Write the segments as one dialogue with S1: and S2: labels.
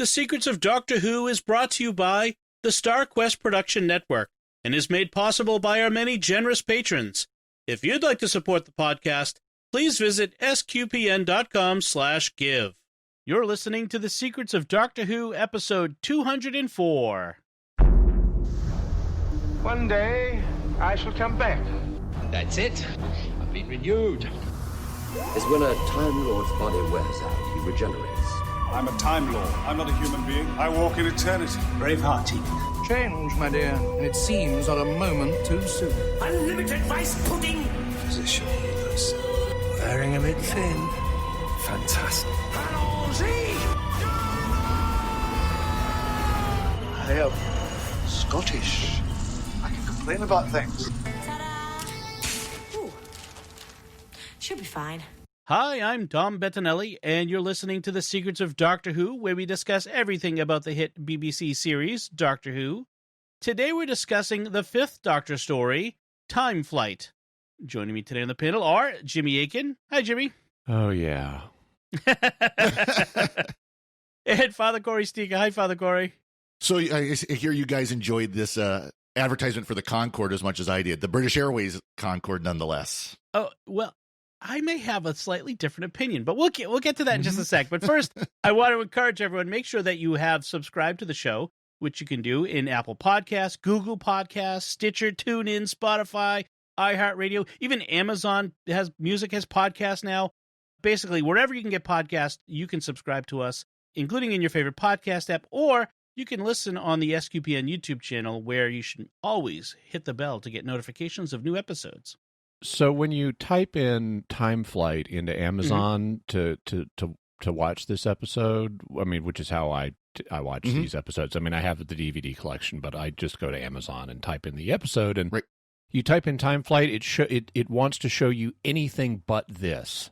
S1: The Secrets of Doctor Who is brought to you by the Star Quest Production Network and is made possible by our many generous patrons. If you'd like to support the podcast, please visit sqpn.com/give. You're listening to The Secrets of Doctor Who, episode 204.
S2: One day, I shall come back.
S3: That's it. I've been renewed.
S4: Is when a Time Lord's body wears out, he regenerates.
S5: I'm a Time Lord. I'm not a human being. I walk in eternity.
S6: Bravehearty.
S7: Change, my dear, and it seems not a moment too soon.
S6: Unlimited rice pudding.
S5: Physician healers.
S6: Wearing a bit thin.
S5: Fantastic.
S2: I am Scottish. I can complain about things.
S8: Ooh. Should be fine.
S1: Hi, I'm Dom Bettinelli, and you're listening to The Secrets of Doctor Who, where we discuss everything about the hit BBC series, Doctor Who. Today we're discussing the fifth Doctor story, Time Flight. Joining me today on the panel are Jimmy Aiken. Hi, Jimmy.
S9: Oh, yeah.
S1: And Father Cory Stika. Hi, Father Cory.
S10: So I hear you guys enjoyed this advertisement for the Concorde as much as I did. The British Airways Concorde, nonetheless.
S1: Oh, well, I may have a slightly different opinion, but we'll get to that in just a sec. But first, I want to encourage everyone, make sure that you have subscribed to the show, which you can do in Apple Podcasts, Google Podcasts, Stitcher, TuneIn, Spotify, iHeartRadio, even Amazon has podcasts now. Basically, wherever you can get podcasts, you can subscribe to us, including in your favorite podcast app, or you can listen on the SQPN YouTube channel, where you should always hit the bell to get notifications of new episodes.
S9: So when you type in Time Flight into Amazon to watch this episode, I mean, which is how I watch these episodes. I mean, I have the DVD collection, but I just go to Amazon and type in the episode, and you type in Time Flight, it wants to show you anything but this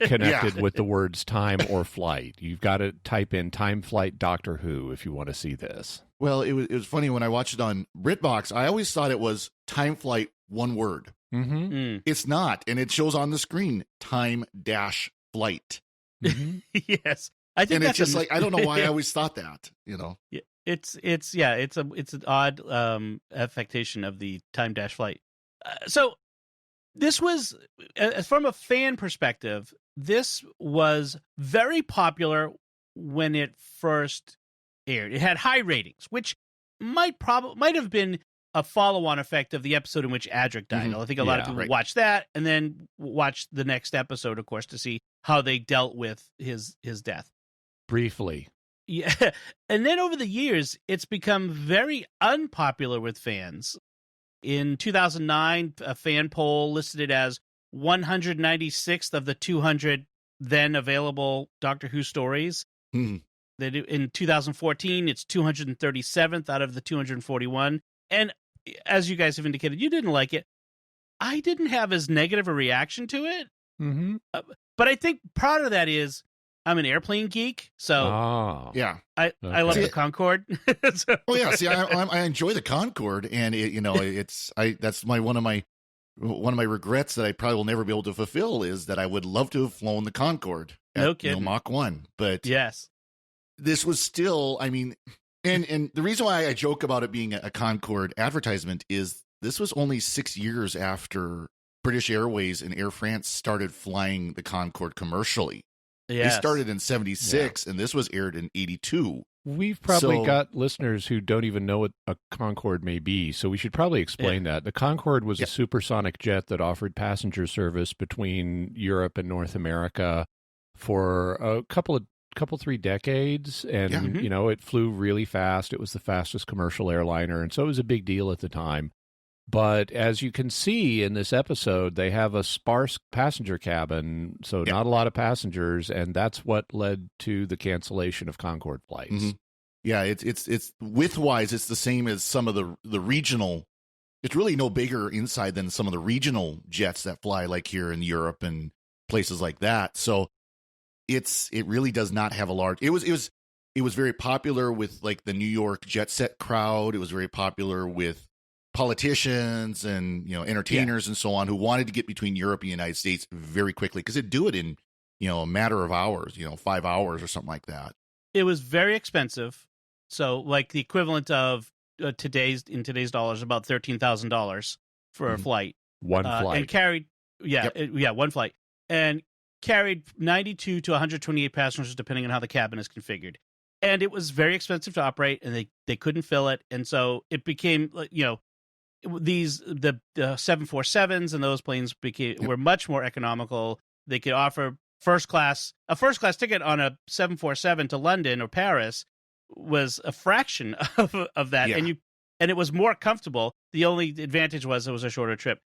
S9: connected with the words time or flight. You've got to type in Time Flight Doctor Who if you want to see this.
S10: Well, it was funny when I watched it on BritBox. I always thought it was Time Flight, one word. It's not, and it shows on the screen time-flight.
S1: Yes, I think,
S10: and it's just like, I don't know why I always thought that. You know,
S1: it's an odd affectation of the time-flight. So this was, from a fan perspective, this was very popular when it first aired. It had high ratings, which might have been a follow-on effect of the episode in which Adric died. I think a lot of people watched that and then watched the next episode, of course, to see how they dealt with his death.
S9: Briefly.
S1: Yeah. And then over the years, it's become very unpopular with fans. In 2009, a fan poll listed it as 196th of the 200 then available Doctor Who stories. In 2014, it's 237th out of the 241. And as you guys have indicated, you didn't like it. I didn't have as negative a reaction to it. But I think part of that is I'm an airplane geek, so I love the Concorde. So.
S10: Oh yeah, see, I enjoy the Concorde, and that's one of my regrets that I probably will never be able to fulfill is that I would love to have flown the Concorde at Mach 1, but
S1: yes,
S10: this was still, I mean. And the reason why I joke about it being a Concorde advertisement is this was only 6 years after British Airways and Air France started flying the Concorde commercially. Yes. They started in 76, and this was aired in 82.
S9: We've probably got listeners who don't even know what a Concorde may be, so we should probably explain that. The Concorde was a supersonic jet that offered passenger service between Europe and North America for a couple 3 decades, and it flew really fast. It was the fastest commercial airliner, and so it was a big deal at the time. But as you can see in this episode, they have a sparse passenger cabin, so not a lot of passengers, and that's what led to the cancellation of Concorde flights.
S10: Yeah, it's width-wise, it's the same as some of the regional. It's really no bigger inside than some of the regional jets that fly, like here in Europe and places like that. So it really does not have a large. It was very popular with like the New York jet set crowd. It was very popular with politicians and entertainers and so on who wanted to get between Europe and the United States very quickly because it'd do it in a matter of hours, 5 hours or something like that.
S1: It was very expensive. So, like the equivalent of today's dollars, about $13,000 for a flight.
S9: One flight.
S1: And carried, one flight. And carried 92 to 128 passengers, depending on how the cabin is configured. And it was very expensive to operate, and they couldn't fill it. And so it became, the 747s and those planes were much more economical. They could offer a first class ticket on a 747 to London or Paris was a fraction of that.
S10: Yeah.
S1: And it was more comfortable. The only advantage was it was a shorter trip.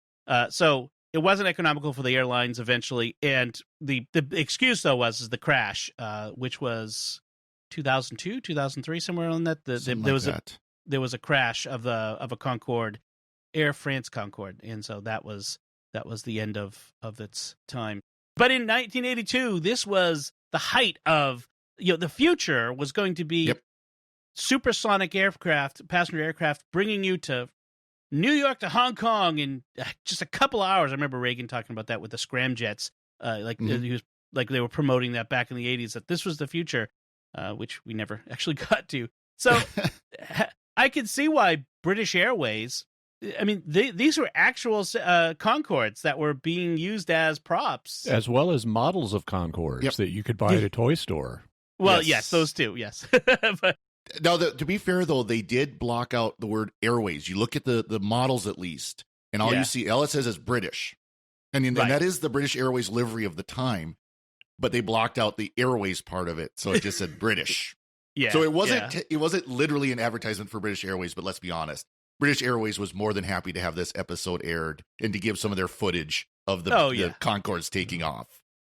S1: So it wasn't economical for the airlines eventually. And the excuse, though, was the crash, which was 2002, 2003, somewhere on that. There was a crash of a Concorde, Air France Concorde. And so that was the end of its time. But in 1982, this was the height of, the future was going to be supersonic aircraft, passenger aircraft, bringing you to New York to Hong Kong in just a couple hours. I remember Reagan talking about that with the scramjets. He was they were promoting that back in the 80s, that this was the future, which we never actually got to. So I can see why British Airways, I mean, these were actual Concordes that were being used as props.
S9: As well as models of Concordes that you could buy at a toy store.
S1: Well, yes those two, yes. But,
S10: now, to be fair, though, they did block out the word Airways. You look at the models, at least, and all you see, all it says is British. And that is the British Airways livery of the time, but they blocked out the Airways part of it, so it just said British. So it wasn't literally an advertisement for British Airways, but let's be honest. British Airways was more than happy to have this episode aired and to give some of their footage of the Concordes taking off.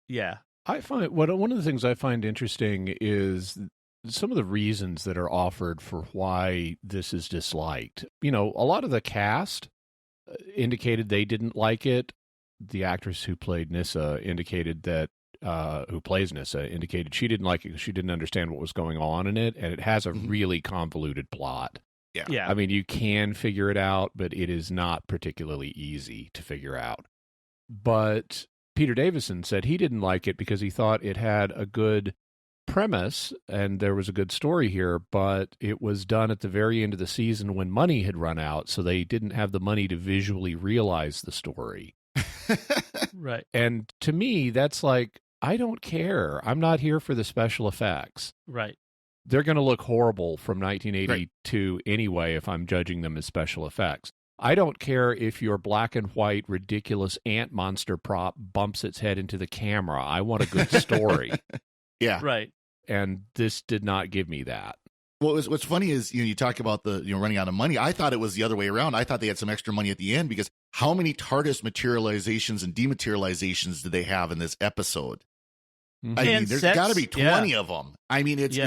S1: Yeah.
S9: I find one of the things I find interesting is some of the reasons that are offered for why this is disliked. A lot of the cast indicated they didn't like it. The actress who played Nyssa indicated that, who plays Nyssa, indicated she didn't like it because she didn't understand what was going on in it, and it has a really convoluted plot.
S10: Yeah.
S9: I mean, you can figure it out, but it is not particularly easy to figure out. But Peter Davison said he didn't like it because he thought it had a good premise and there was a good story here, but it was done at the very end of the season when money had run out, so they didn't have the money to visually realize the story.
S1: Right.
S9: And to me, that's like, I don't care. I'm not here for the special effects.
S1: Right.
S9: They're going to look horrible from 1982 anyway if I'm judging them as special effects. I don't care if your black and white ridiculous ant monster prop bumps its head into the camera. I want a good story.
S10: Yeah.
S1: Right.
S9: And this did not give me that.
S10: Well, what's funny is, you talk about the running out of money. I thought it was the other way around. I thought they had some extra money at the end because how many TARDIS materializations and dematerializations did they have in this episode?
S9: Mm-hmm.
S10: I mean, there's got to be 20 of them. I mean, it's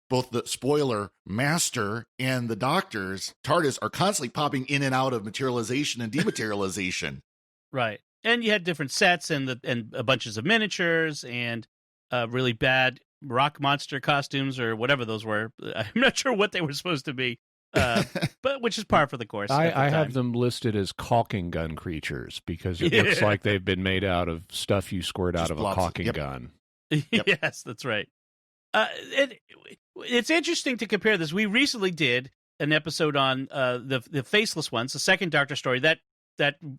S10: both the spoiler master and the doctor's TARDIS are constantly popping in and out of materialization and dematerialization.
S1: Right. And you had different sets and bunches of miniatures and really bad rock monster costumes or whatever those were. I'm not sure what they were supposed to be, but which is par for the course.
S9: I have them listed as caulking gun creatures because it looks like they've been made out of stuff you squirt out of a caulking gun.
S1: Yes, that's right. It's interesting to compare this. We recently did an episode on the Faceless Ones, the second Doctor story that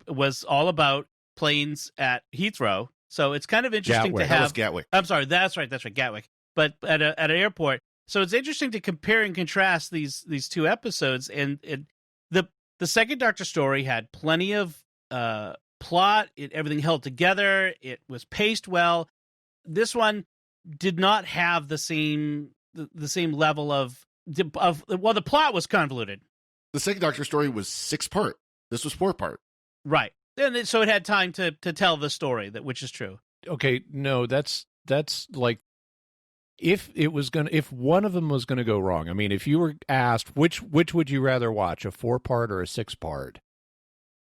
S1: was all about planes at Heathrow. So it's kind of interesting
S10: Gatwick.
S1: to have.
S10: That was Gatwick.
S1: I'm sorry, that's right, Gatwick. But at an airport. So it's interesting to compare and contrast these two episodes. And the second Doctor story had plenty of plot. Everything held together. It was paced well. This one did not have the same level of the plot was convoluted.
S10: The second Doctor story was 6-part. This was 4-part.
S1: Right. And so it had time to tell the story, which is true.
S9: Okay, no, that's like if one of them was going to go wrong. I mean, if you were asked which would you rather watch, a 4-part or a 6-part,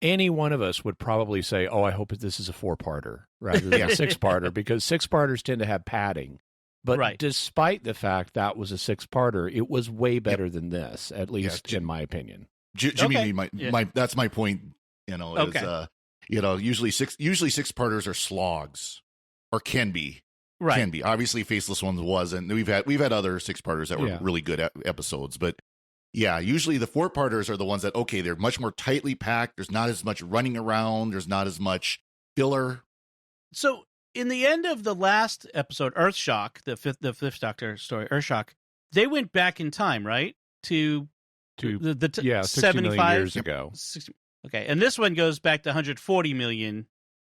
S9: any one of us would probably say, "Oh, I hope that this is a 4-parter rather than a 6-parter," because 6-parters tend to have padding. But despite the fact that was a 6-parter, it was way better than this, at least in my opinion.
S10: Jimmy, that's my point. Is, usually 6-parters are slogs, or can be.
S1: Right.
S10: can be. Obviously, Faceless Ones was, and we've had other 6-parters that were really good episodes, but yeah, usually the 4-parters are the ones that, okay, they're much more tightly packed. There's not as much running around. There's not as much filler.
S1: So in the end of the last episode, Earthshock, the fifth Doctor story, Earthshock, they went back in time, right? To
S9: 60 million
S1: 75
S9: years ago.
S1: 60, okay, and this one goes back to 140 million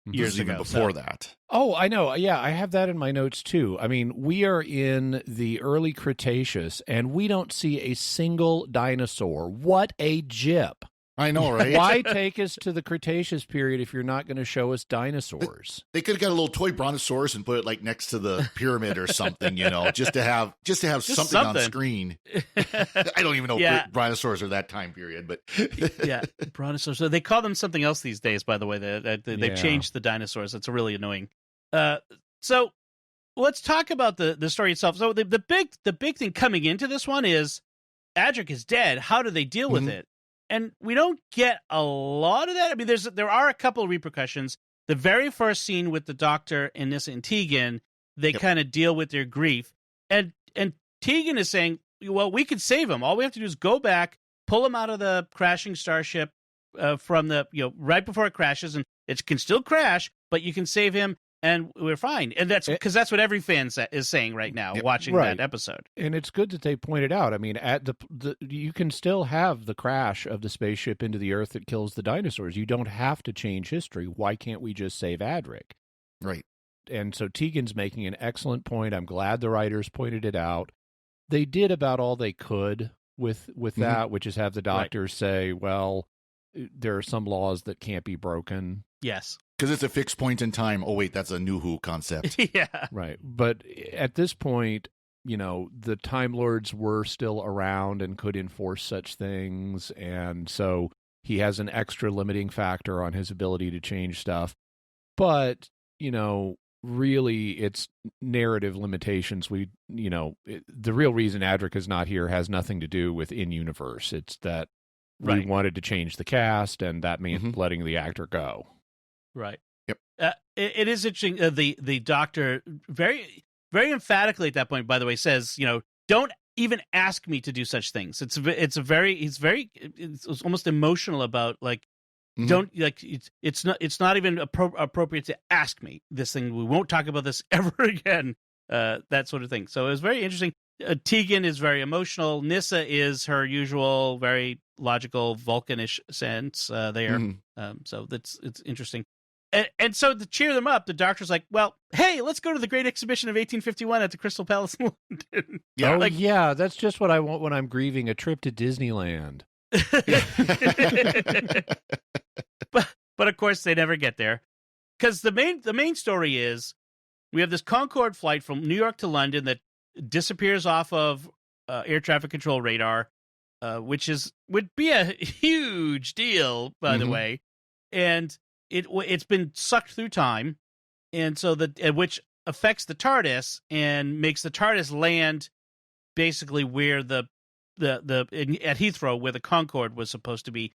S1: years ago.
S10: Even before that.
S9: Oh, I know. Yeah, I have that in my notes too. I mean, we are in the early Cretaceous, and we don't see a single dinosaur. What a jip.
S10: I know, right?
S9: Why take us to the Cretaceous period if you're not going to show us dinosaurs?
S10: They could have got a little toy brontosaurus and put it like next to the pyramid or something, just to have something on screen. I don't even know if brontosaurs are that time period, but
S1: yeah, brontosaurs. So they call them something else these days. By the way, they've changed the dinosaurs. It's really annoying. So let's talk about the story itself. So the big thing coming into this one is Adric is dead. How do they deal with it? And we don't get a lot of that. I mean, there are a couple of repercussions. The very first scene with the Doctor and Nyssa and Tegan, they kind of deal with their grief. And Tegan is saying, well, we could save him. All we have to do is go back, pull him out of the crashing starship from the, right before it crashes. And it can still crash, but you can save him and we're fine. And that's because that's what every fan is saying right now, watching that episode.
S9: And it's good that they pointed out. I mean, at the you can still have the crash of the spaceship into the Earth that kills the dinosaurs. You don't have to change history. Why can't we just save Adric?
S10: Right.
S9: And so Tegan's making an excellent point. I'm glad the writers pointed it out. They did about all they could with that, which is have the Doctor say, well, there are some laws that can't be broken.
S1: Yes.
S10: Because it's a fixed point in time. Oh, wait, that's a New Who concept.
S1: Yeah.
S9: Right. But at this point, the Time Lords were still around and could enforce such things. And so he has an extra limiting factor on his ability to change stuff. But, really it's narrative limitations. The real reason Adric is not here has nothing to do with in-universe. It's that we wanted to change the cast, and that meant letting the actor go.
S1: Right.
S10: Yep.
S1: It is interesting. The Doctor very, very emphatically at that point, by the way, says, don't even ask me to do such things. It's almost emotional about don't it's not even appropriate to ask me this thing. We won't talk about this ever again. That sort of thing. So it was very interesting. Tegan is very emotional. Nyssa is her usual, very logical, Vulcanish sense there. So it's interesting. And so to cheer them up, the Doctor's like, well, hey, let's go to the Great Exhibition of 1851 at the Crystal Palace in London.
S9: Yeah, that's just what I want when I'm grieving, a trip to Disneyland.
S1: But of course, they never get there. Because the main story is we have this Concorde flight from New York to London that disappears off of air traffic control radar, which would be a huge deal, by the way. And it's been sucked through time, and so which affects the TARDIS and makes the TARDIS land basically where at Heathrow, where the Concorde was supposed to be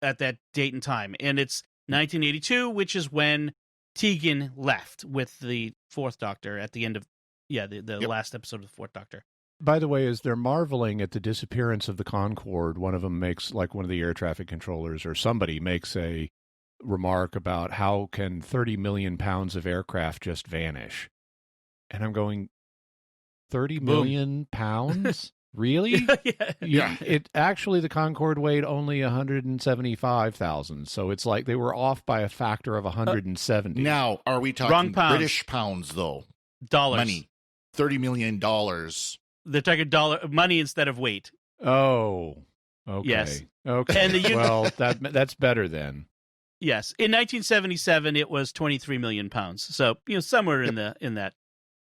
S1: at that date and time. And it's 1982, which is when Tegan left with the Fourth Doctor at the end of the last episode of the Fourth Doctor.
S9: By the way, as they're marveling at the disappearance of the Concorde, one of them makes, like one of the air traffic controllers or somebody makes a remark about how can 30 million pounds of aircraft just vanish? And I'm going, 30 million pounds? Really?
S1: Yeah.
S9: It actually, the Concorde weighed only 175,000. So it's like they were off by a factor of 170.
S10: Now, are we talking British pounds, though?
S1: Dollars.
S10: Money. $30 million.
S1: They're talking money instead of weight.
S9: Oh, okay.
S1: Yes.
S9: Okay.
S1: And
S9: well, that's better then.
S1: Yes. In 1977, it was 23 million pounds. So, somewhere in that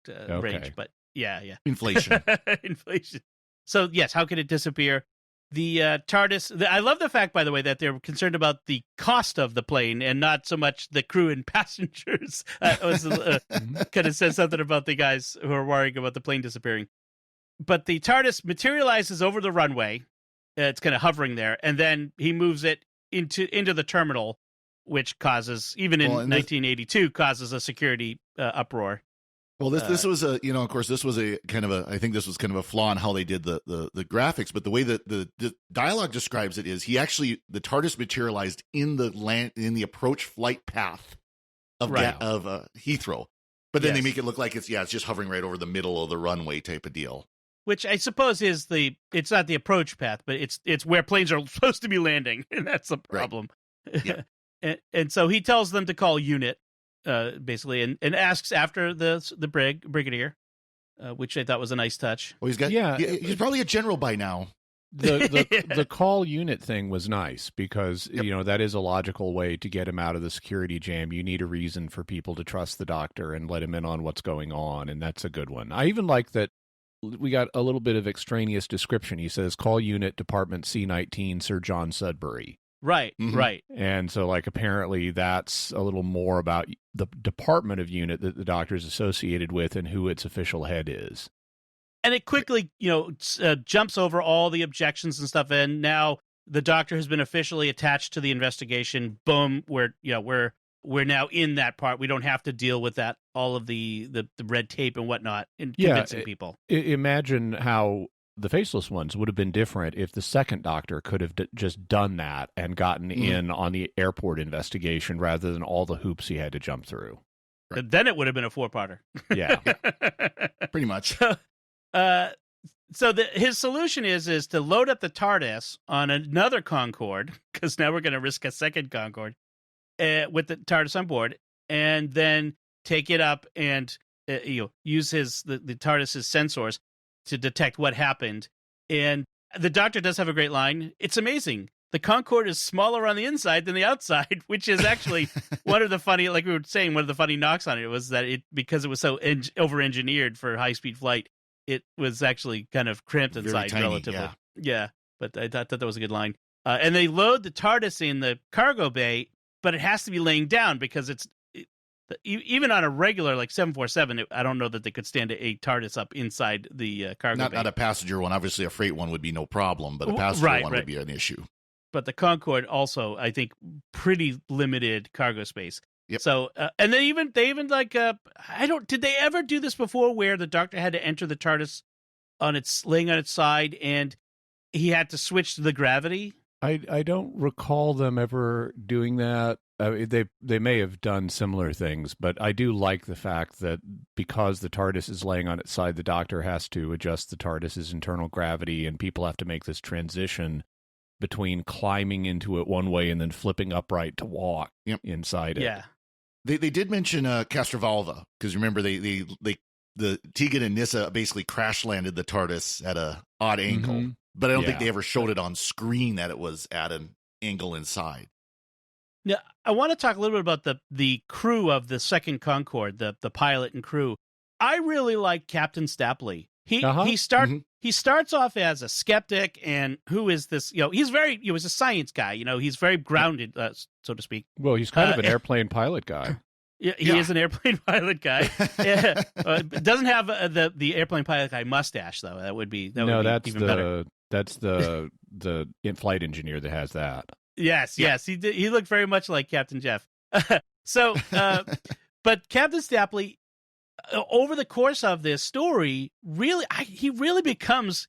S1: range. But yeah.
S10: Inflation.
S1: Inflation. So, yes, how could it disappear? The TARDIS, I love the fact, by the way, that they're concerned about the cost of the plane and not so much the crew and passengers. Kind of says something about the guys who are worrying about the plane disappearing. But the TARDIS materializes over the runway. It's kind of hovering there. And then he moves it into the terminal, which causes, even in 1982, causes a security uproar.
S10: Well, this was a, of course, this was a kind of I think this was kind of a flaw in how they did the graphics, but the way that the dialogue describes it is the TARDIS materialized in the approach flight path of Heathrow, but then they make it look like it's just hovering right over the middle of the runway type of deal.
S1: Which I suppose is it's not the approach path, but it's where planes are supposed to be landing, and that's the problem. Right. Yeah. and so he tells them to call unit. Basically, and asks after the brigadier, which I thought was a nice touch.
S10: Well, he's probably a general by now.
S9: The call unit thing was nice because that is a logical way to get him out of the security jam. You need a reason for people to trust the doctor and let him in on what's going on, and that's a good one. I even like that we got a little bit of extraneous description. He says, "Call unit Department C-19, Sir John Sudbury."
S1: Right, right.
S9: And so, apparently that's a little more about the department of unit that the doctor is associated with and who its official head is.
S1: And it quickly, jumps over all the objections and stuff, and now the doctor has been officially attached to the investigation. Boom, we're now in that part. We don't have to deal with that, all of the red tape and whatnot, and convincing people.
S9: Imagine how the Faceless Ones would have been different if the second doctor could have just done that and gotten in on the airport investigation rather than all the hoops he had to jump through.
S1: Right. Then it would have been a 4-parter.
S9: Yeah.
S10: Pretty much.
S1: So his solution is to load up the TARDIS on another Concorde, because now we're going to risk a second Concorde with the TARDIS on board, and then take it up and use the TARDIS's sensors to detect what happened. And the doctor does have a great line. It's amazing. The Concorde is smaller on the inside than the outside, which is actually one of the funny, like we were saying, one of the funny knocks on it was that because it was so over-engineered for high-speed flight, it was actually kind of cramped inside relatively. Yeah, but I thought that was a good line. And they load the TARDIS in the cargo bay, but it has to be laying down because even on a regular 747, I don't know that they could stand a TARDIS up inside the cargo bay.
S10: Not a passenger one. Obviously, a freight one would be no problem, but a passenger one would be an issue.
S1: But the Concorde also, I think, pretty limited cargo space.
S10: Yep.
S1: So, and they even did they ever do this before where the doctor had to enter the TARDIS laying on its side and he had to switch to the gravity?
S9: I don't recall them ever doing that. They may have done similar things, but I do like the fact that because the TARDIS is laying on its side, the doctor has to adjust the TARDIS's internal gravity, and people have to make this transition between climbing into it one way and then flipping upright to walk inside it.
S1: Yeah.
S10: They did mention Castrovalva, because remember the Tegan and Nyssa basically crash landed the TARDIS at a odd angle, but I don't think they ever showed it on screen that it was at an angle inside.
S1: Now, I want to talk a little bit about the crew of the second Concorde, the pilot and crew. I really like Captain Stapley. He starts off as a skeptic, and who is this? He's he was a science guy. He's very grounded, so to speak.
S9: Well, he's kind of an airplane pilot guy.
S1: Yeah, he is an airplane pilot guy. Doesn't have the airplane pilot guy mustache though. That would be even better.
S9: That's the in-flight engineer that has that.
S1: Yes. He looked very much like Captain Jeff. But Captain Stapley, over the course of this story, he really becomes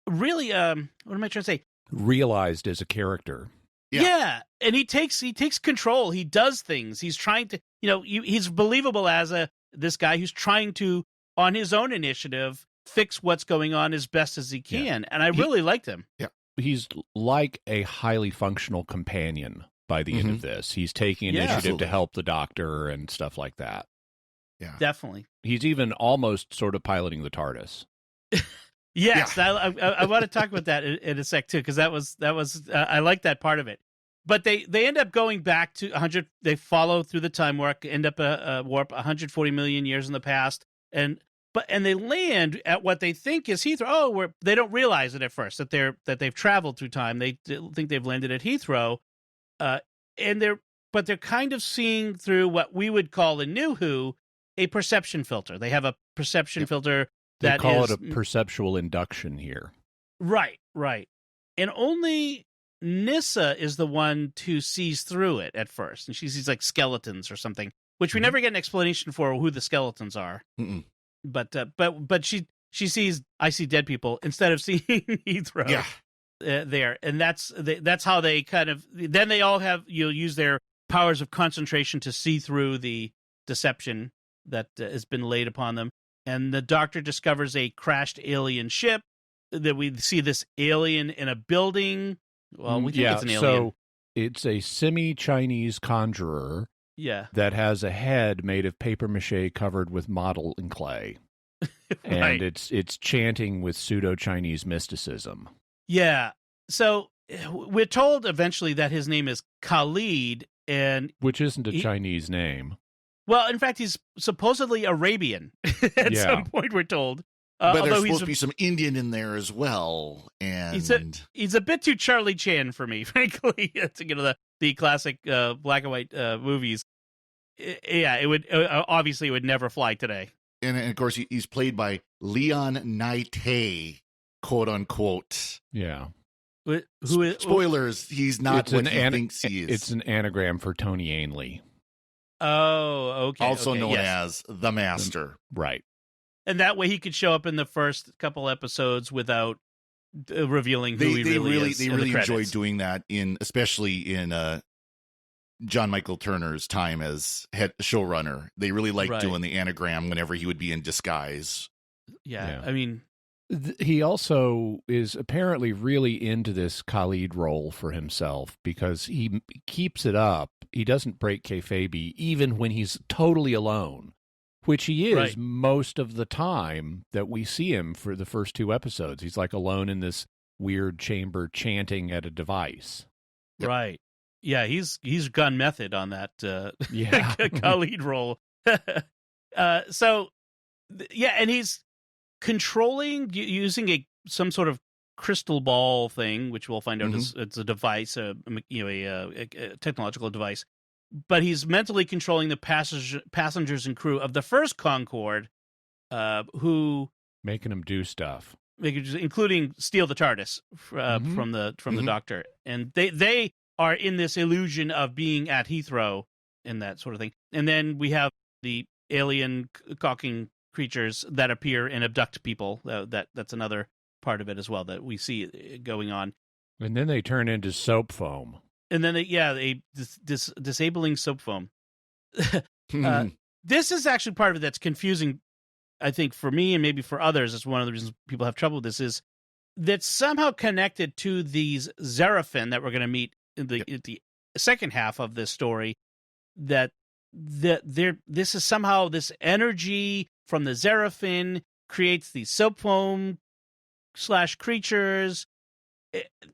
S1: what am I trying to say?
S9: Realized as a character.
S1: Yeah, and he takes control. He does things. He's trying to, he's believable as this guy who's trying to, on his own initiative, fix what's going on as best as he can. And I really liked him.
S10: Yeah.
S9: He's like a highly functional companion by the end of this. He's taking initiative to help the doctor and stuff like that.
S10: Yeah,
S1: definitely.
S9: He's even almost sort of piloting the TARDIS.
S1: Yes, yeah. I want to talk about that in a sec too, because that was I like that part of it. But they end up going back to 100. They follow through the time warp, end up a warp 140 million years in the past, and they land at what they think is Heathrow. They don't realize it at first that they've traveled through time. They think they've landed at Heathrow, and they're kind of seeing through what we would call in New Who a perception filter. They have a perception filter.
S9: They call it a perceptual induction here.
S1: Right. And only Nyssa is the one who sees through it at first. And she sees like skeletons or something, which we never get an explanation for who the skeletons are. but she sees I see dead people instead of seeing Heathrow.
S10: Yeah.
S1: There, and that's how they kind of then they all have use their powers of concentration to see through the deception that has been laid upon them. And the Doctor discovers a crashed alien ship. That we see this alien in a building. Well, we think it's an alien.
S9: So it's a semi-Chinese conjurer.
S1: Yeah,
S9: that has a head made of paper mache covered with model and clay,
S1: right.
S9: and it's chanting with pseudo-Chinese mysticism.
S1: Yeah. So we're told eventually that his name is Khalid, and
S9: which isn't a Chinese name.
S1: Well, in fact, he's supposedly Arabian at some point, we're told.
S10: But there's supposed to be some Indian in there as well, and
S1: he's a bit too Charlie Chan for me, frankly. To the classic black and white movies. It would obviously it would never fly today.
S10: And of course, he's played by Leon Naite, quote unquote.
S9: Yeah.
S1: Who is,
S10: spoilers? He's not what he thinks he is.
S9: It's an anagram for Tony Ainley.
S1: Oh, okay.
S10: Also known as the Master,
S9: right?
S1: And that way he could show up in the first couple episodes without revealing who he really is.
S10: They really enjoy doing that especially in John Michael Turner's time as head showrunner. They really liked doing the anagram whenever he would be in disguise.
S1: Yeah. I mean,
S9: he also is apparently really into this Khalid role for himself because he keeps it up. He doesn't break kayfabe even when he's totally alone, which he is most of the time that we see him for the first 2 episodes. He's like alone in this weird chamber chanting at a device.
S1: Yep. Right. Yeah, he's gone method on that Khalid role. And he's controlling using some sort of crystal ball thing, which we'll find out it's a device, a technological device. But he's mentally controlling the passengers and crew of the first Concorde, who
S9: making them do stuff,
S1: including steal the TARDIS from the Doctor, and they are in this illusion of being at Heathrow and that sort of thing. And then we have the alien caulking creatures that appear and abduct people. That's another part of it as well that we see going on.
S9: And then they turn into soap foam.
S1: And then disabling soap foam. This is actually part of it that's confusing, I think, for me and maybe for others. It's one of the reasons people have trouble with this is that's somehow connected to these Zerafin that we're going to meet in the second half of this story. This is somehow this energy from the Zerafin creates these soap foam / creatures.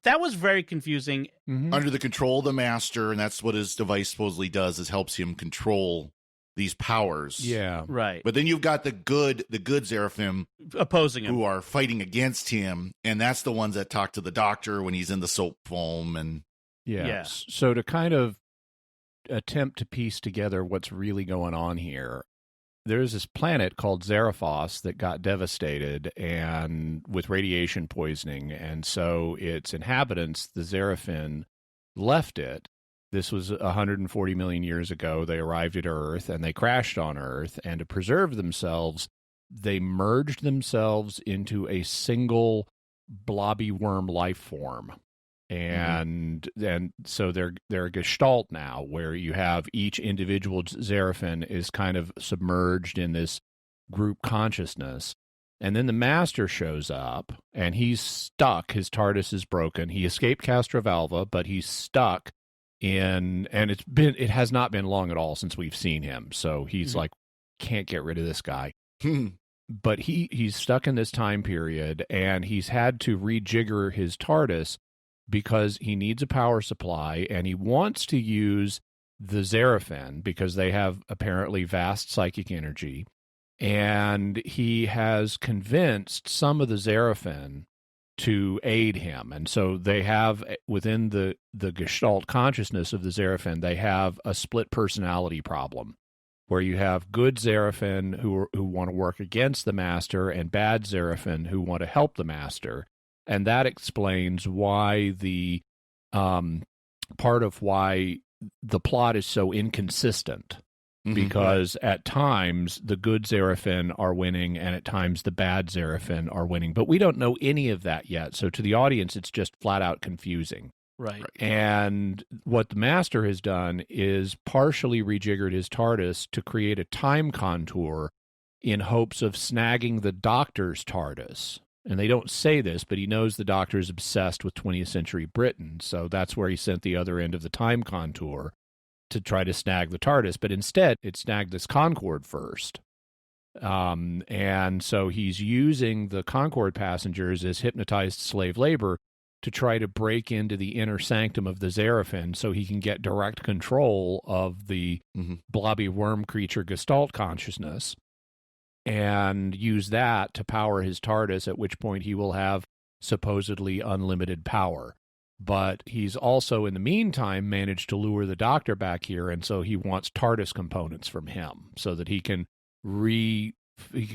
S1: That was very confusing.
S10: Under the control of the Master, and that's what his device supposedly does, is helps him control these powers.
S9: Yeah.
S1: Right.
S10: But then you've got the good Seraphim
S1: opposing him,
S10: who are fighting against him, and that's the ones that talk to the Doctor when he's in the soap foam. And
S9: yeah. So to kind of attempt to piece together what's really going on here, there's this planet called Zarathos that got devastated and with radiation poisoning, and so its inhabitants, the Zerafin, left it. This was 140 million years ago. They arrived at Earth, and they crashed on Earth, and to preserve themselves, they merged themselves into a single blobby worm life form. And so they're a gestalt now, where you have each individual Zerafin is kind of submerged in this group consciousness. And then the Master shows up, and he's stuck. His TARDIS is broken. He escaped Castrovalva, but he's stuck in, and it has not been long at all since we've seen him. So he's like, can't get rid of this guy. But he's stuck in this time period, and he's had to rejigger his TARDIS because he needs a power supply, and he wants to use the Zerafin because they have apparently vast psychic energy. And he has convinced some of the Zerafin to aid him. And so they have, within the Gestalt consciousness of the Zerafin, they have a split personality problem, where you have good Zerafin who want to work against the Master and bad Zerafin who want to help the Master. And that explains why the part of why the plot is so inconsistent. because at times the good Xeraphin are winning and at times the bad Xeraphin are winning. But we don't know any of that yet. So to the audience, it's just flat out confusing.
S1: Right.
S9: And what the Master has done is partially rejiggered his TARDIS to create a time contour in hopes of snagging the Doctor's TARDIS. And they don't say this, but he knows the Doctor's obsessed with 20th century Britain. So that's where he sent the other end of the time contour to try to snag the TARDIS. But instead, it snagged this Concorde first. And so he's using the Concorde passengers as hypnotized slave labor to try to break into the inner sanctum of the Xeraphin so he can get direct control of the blobby worm creature Gestalt consciousness and use that to power his TARDIS, at which point he will have supposedly unlimited power. But he's also, in the meantime, managed to lure the Doctor back here, and so he wants TARDIS components from him so that he can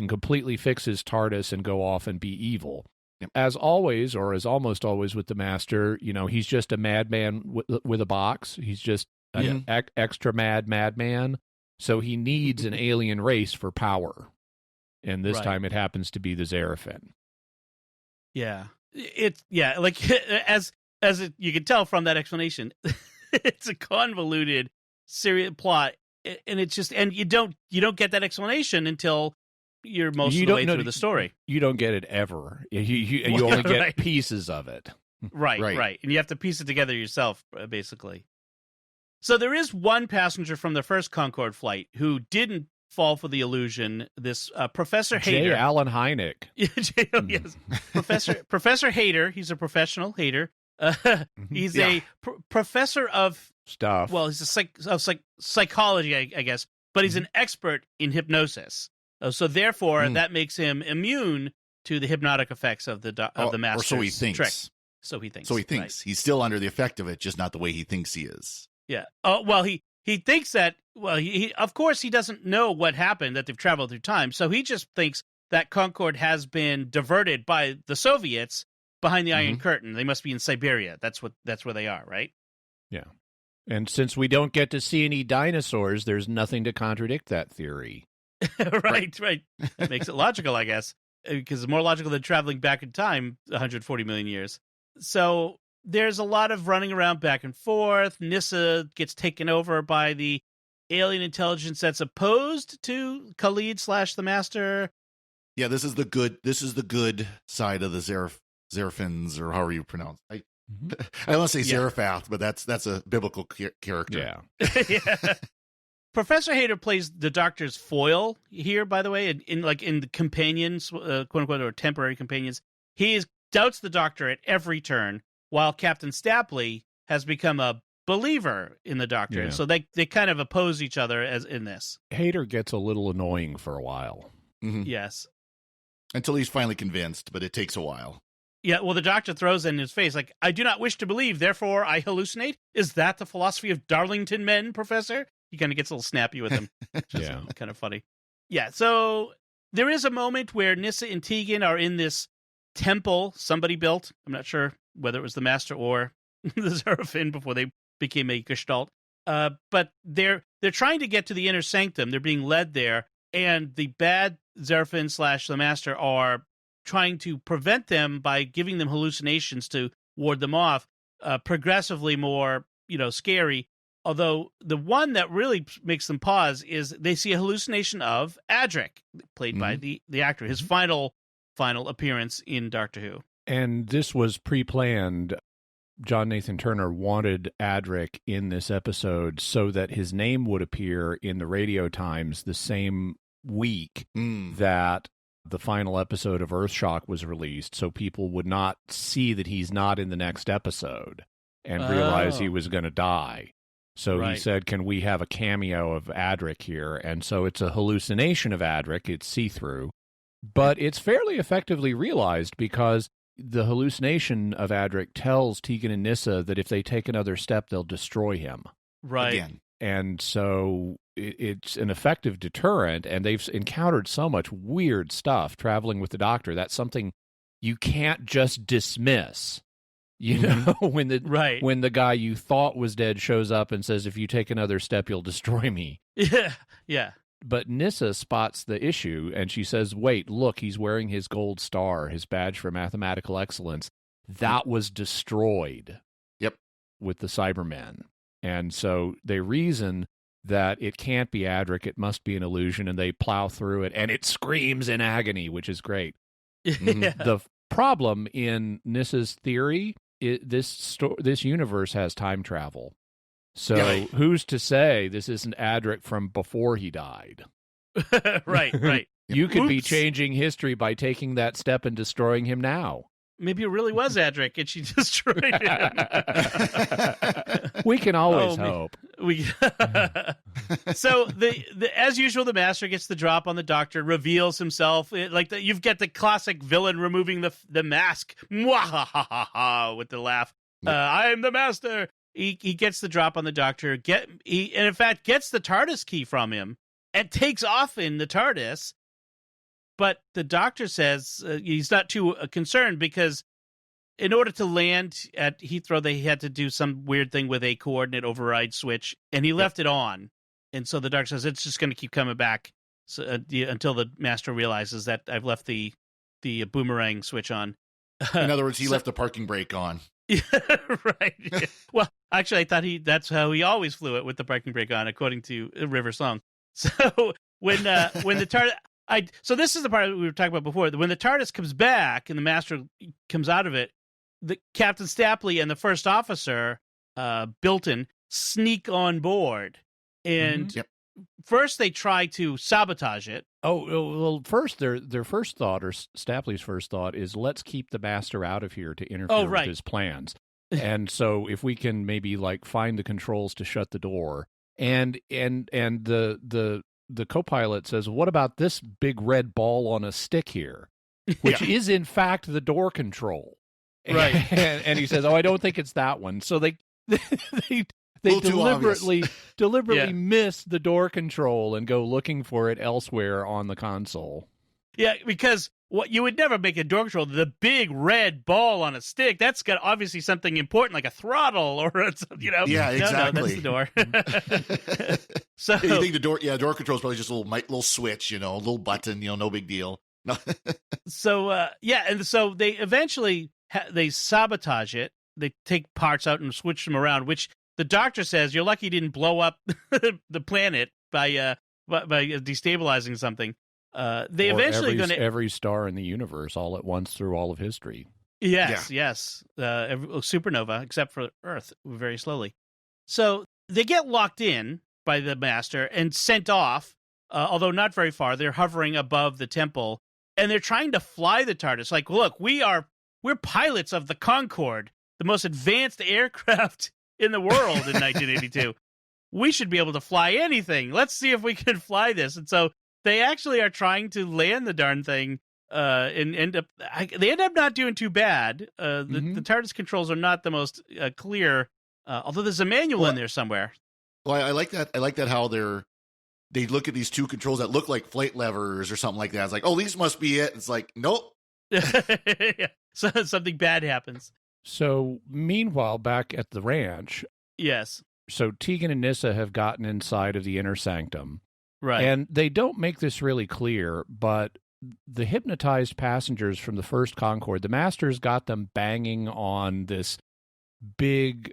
S9: completely fix his TARDIS and go off and be evil. As always, or as almost always with the Master, he's just a madman with a box. He's just an extra madman. So he needs an alien race for power. And this time it happens to be the Xeraphin.
S1: Yeah. You can tell from that explanation, it's a convoluted serious plot. And it's just, and you don't get that explanation until you're most of the way through the story. You
S9: don't get it ever. You only get pieces of it.
S1: Right. And you have to piece it together yourself, basically. So there is one passenger from the first Concorde flight who didn't fall for the illusion. This Professor Hader.
S9: J. Allen Hynek.
S1: Yes. Professor Hader. He's a professional hater. He's a professor of
S9: stuff.
S1: Well, he's a psychology, I guess, but he's an expert in hypnosis. So therefore, that makes him immune to the hypnotic effects of the Master's
S10: or so he thinks.
S1: trick. So he thinks. Right.
S10: He's still under the effect of it, just not the way he thinks he is.
S1: Yeah. Oh, well, he thinks that. Well, he of course he doesn't know what happened, that they've traveled through time. So he just thinks that Concorde has been diverted by the Soviets behind the Iron Curtain. They must be in Siberia. That's where they are, right?
S9: Yeah. And since we don't get to see any dinosaurs, there's nothing to contradict that theory.
S1: Right. That makes it logical, I guess, because it's more logical than traveling back in time 140 million years. So there's a lot of running around back and forth. Nyssa gets taken over by the alien intelligence that's opposed to Khalid / the Master.
S10: Yeah, this is the good side of the Xeraphins, or however you pronounce it. I want to say Zarephath, but that's a biblical character.
S9: Yeah.
S1: Professor Hader plays the Doctor's foil here, by the way, in the companions, quote unquote, or temporary companions. He doubts the Doctor at every turn, while Captain Stapley has become a believer in the Doctor.
S9: Yeah.
S1: So they kind of oppose each other as in this.
S9: Hader gets a little annoying for a while.
S1: Yes.
S10: Until he's finally convinced, but it takes a while.
S1: Yeah, well, the Doctor throws in his face, like, I do not wish to believe, therefore I hallucinate. Is that the philosophy of Darlington men, Professor? He kind of gets a little snappy with him.
S9: Yeah.
S1: Kind of funny. Yeah, so there is a moment where Nyssa and Tegan are in this temple somebody built. I'm not sure whether it was the Master or the Xeraphin before they became a Gestalt. But they're trying to get to the inner sanctum. They're being led there, and the bad Xeraphin / the Master are trying to prevent them by giving them hallucinations to ward them off, progressively more, scary. Although the one that really makes them pause is they see a hallucination of Adric, played by the actor, his final appearance in Doctor Who.
S9: And this was pre-planned. John Nathan Turner wanted Adric in this episode so that his name would appear in the Radio Times the same week that the final episode of Earthshock was released, so people would not see that he's not in the next episode and realize he was going to die. So he said, can we have a cameo of Adric here? And so it's a hallucination of Adric. It's see-through. But it's fairly effectively realized because the hallucination of Adric tells Tegan and Nyssa that if they take another step, they'll destroy him.
S1: Right.
S10: Again.
S9: And so it's an effective deterrent, and they've encountered so much weird stuff traveling with the Doctor. That's something you can't just dismiss. You know, when the guy you thought was dead shows up and says, if you take another step, you'll destroy me.
S1: Yeah.
S9: But Nyssa spots the issue, and she says, wait, look, he's wearing his gold star, his badge for mathematical excellence. That was destroyed.
S10: Yep.
S9: With the Cybermen. And so they reason that it can't be Adric, it must be an illusion, and they plow through it, and it screams in agony, which is great.
S1: Yeah.
S9: The problem in Nyssa's theory, this universe has time travel. So who's to say this isn't Adric from before he died?
S1: Right.
S9: You could be changing history by taking that step and destroying him now.
S1: Maybe it really was Adric, and she destroyed him.
S9: We can always hope.
S1: So as usual, the Master gets the drop on the Doctor, reveals himself. You've got the classic villain removing the mask, Mwahahaha, with the laugh. I am the Master. He gets the drop on the Doctor. And in fact gets the TARDIS key from him and takes off in the TARDIS. But the Doctor says he's not too concerned because in order to land at Heathrow, they had to do some weird thing with a coordinate override switch, and he left it on. And so the Doctor says it's just going to keep coming back until the Master realizes that I've left the boomerang switch on.
S10: In other words, he left the parking brake on.
S1: Right. Yeah. Well, actually, I thought that's how he always flew it, with the parking brake on, according to River Song. So when the TARDIS... So this is the part we were talking about before. When the TARDIS comes back and the Master comes out of it, the Captain Stapley and the first officer, Bilton, sneak on board. And first they try to sabotage it.
S9: Well, first their first thought, or Stapley's first thought, is let's keep the Master out of here to interfere with his plans. And so if we can maybe find the controls to shut the door, and the co-pilot says, what about this big red ball on a stick here? Which is, in fact, the door control.
S1: Right.
S9: And he says, I don't think it's that one. So they deliberately miss the door control and go looking for it elsewhere on the console.
S1: Yeah, because you would never make a door control. The big red ball on a stick, that's got obviously something important, like a throttle or,
S10: Yeah, exactly.
S1: No, that's the door. So
S10: you think the door control is probably just a little switch, a little button, no big deal.
S1: So, and so they eventually, they sabotage it. They take parts out and switch them around, which the Doctor says, you're lucky you didn't blow up the planet by destabilizing something. They eventually
S9: every star in the universe all at once through all of history.
S1: Yes. Supernova, except for Earth, very slowly. So they get locked in by the Master and sent off, although not very far. They're hovering above the temple, and they're trying to fly the TARDIS. Look, we're pilots of the Concorde, the most advanced aircraft in the world in 1982. We should be able to fly anything. Let's see if we can fly this. And so they actually are trying to land the darn thing, and they end up not doing too bad. The TARDIS controls are not the most clear, although there's a manual in there somewhere.
S10: Well, I like that. I like that how they look at these two controls that look like flight levers or something like that. It's like, oh, these must be it. It's like, nope.
S1: Yeah. So something bad happens.
S9: So meanwhile, back at the ranch,
S1: yes.
S9: So Tegan and Nyssa have gotten inside of the inner sanctum.
S1: Right.
S9: And they don't make this really clear, but the hypnotized passengers from the first Concorde, the Master's got them banging on this big,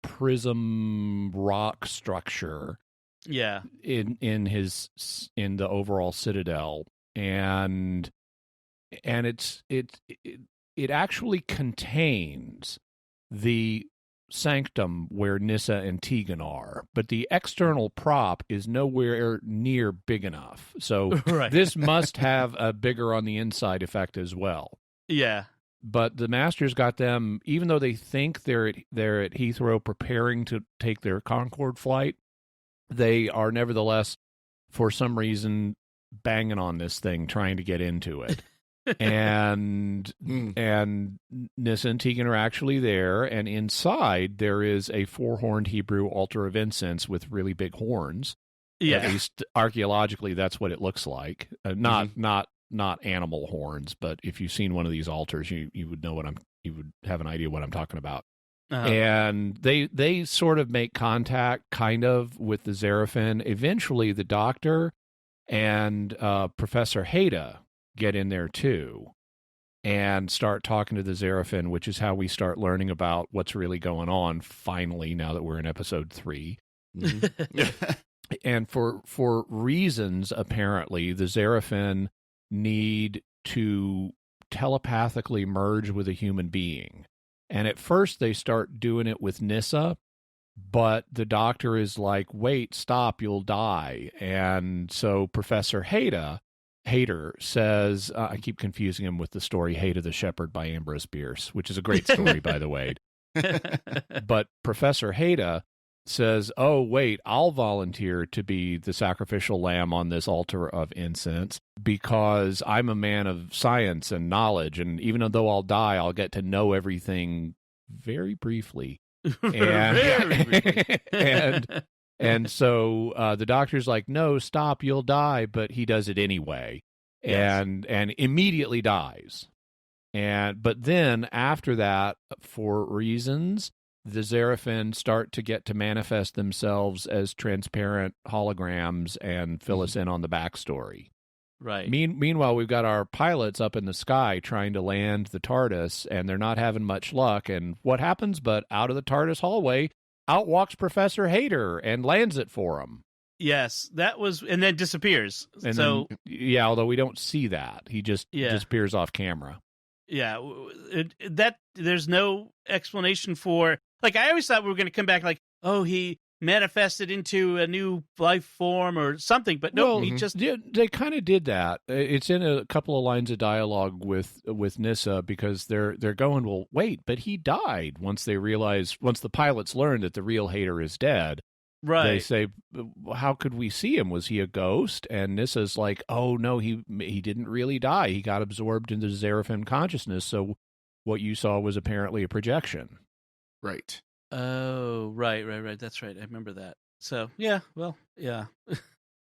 S9: prism rock structure.
S1: Yeah.
S9: In the overall citadel. And it actually contains the sanctum where Nyssa and Tegan are, but the external prop is nowhere near big enough. So This must have a bigger on the inside effect as well.
S1: Yeah.
S9: But the Master's got them, even though they think they're at Heathrow preparing to take their Concorde flight, they are nevertheless, for some reason, banging on this thing, trying to get into it. and Nyssa and Tegan are actually there, and inside there is a 4-horned Hebrew altar of incense with really big horns.
S1: Yeah.
S9: At least archaeologically, that's what it looks like. Not animal horns, but if you've seen one of these altars, you would know what I'm you would have an idea what I'm talking about.
S1: Uh-huh.
S9: And they sort of make contact, kind of, with the Xeraphin. Eventually, the Doctor and Professor Haida get in there too, and start talking to the Xeraphin, which is how we start learning about what's really going on. Finally, now that we're in episode 3, and for reasons apparently, the Xeraphin need to telepathically merge with a human being. And at first they start doing it with Nyssa, but the Doctor is like, wait, stop, you'll die. And so Professor Haida says, I keep confusing him with the story Haida the Shepherd by Ambrose Bierce, which is a great story, by the way. But Professor Haida says, oh, wait, I'll volunteer to be the sacrificial lamb on this altar of incense because I'm a man of science and knowledge. And even though I'll die, I'll get to know everything very briefly. And so the Doctor's like, no, stop, you'll die. But he does it anyway, and immediately dies. But then after that, for reasons, the Xeraphin start to get to manifest themselves as transparent holograms and fill us in on the backstory.
S1: Right.
S9: Meanwhile, we've got our pilots up in the sky trying to land the TARDIS, and they're not having much luck. And what happens? But out of the TARDIS hallway, out walks Professor Haida and lands it for them.
S1: Yes, that was, and then disappears.
S9: And then, although we don't see that, he just disappears off camera.
S1: Yeah, that there's no explanation for. Like, I always thought we were going to come back like, oh, he manifested into a new life form or something, but no, he just...
S9: They kind of did that. It's in a couple of lines of dialogue with Nyssa, because they're going, well, wait, but he died. Once the pilots learn that the real Haida is dead,
S1: right?
S9: They say, how could we see him? Was he a ghost? And Nissa's like, oh, no, he didn't really die. He got absorbed into Xeraphin consciousness, so what you saw was apparently a projection.
S10: Right.
S1: Oh, right. That's right. I remember that. So, yeah, well, yeah.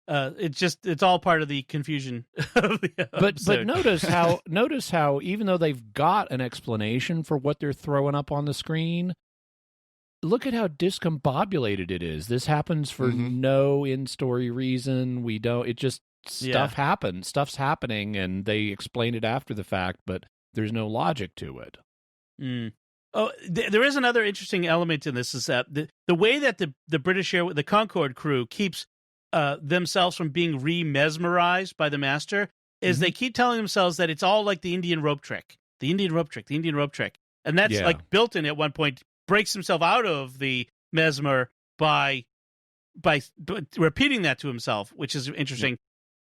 S1: It's all part of the confusion of the episode.
S9: But notice how even though they've got an explanation for what they're throwing up on the screen, look at how discombobulated it is. This happens for no in-story reason. Stuff happens. Stuff's happening, and they explain it after the fact, but there's no logic to it.
S1: Mm. Oh, there is another interesting element in this, is that the way that the British the Concorde crew keeps themselves from being re-mesmerized by the Master is they keep telling themselves that it's all like the Indian rope trick. The Indian rope trick. And that's like Bilton at one point breaks himself out of the mesmer by repeating that to himself, which is interesting.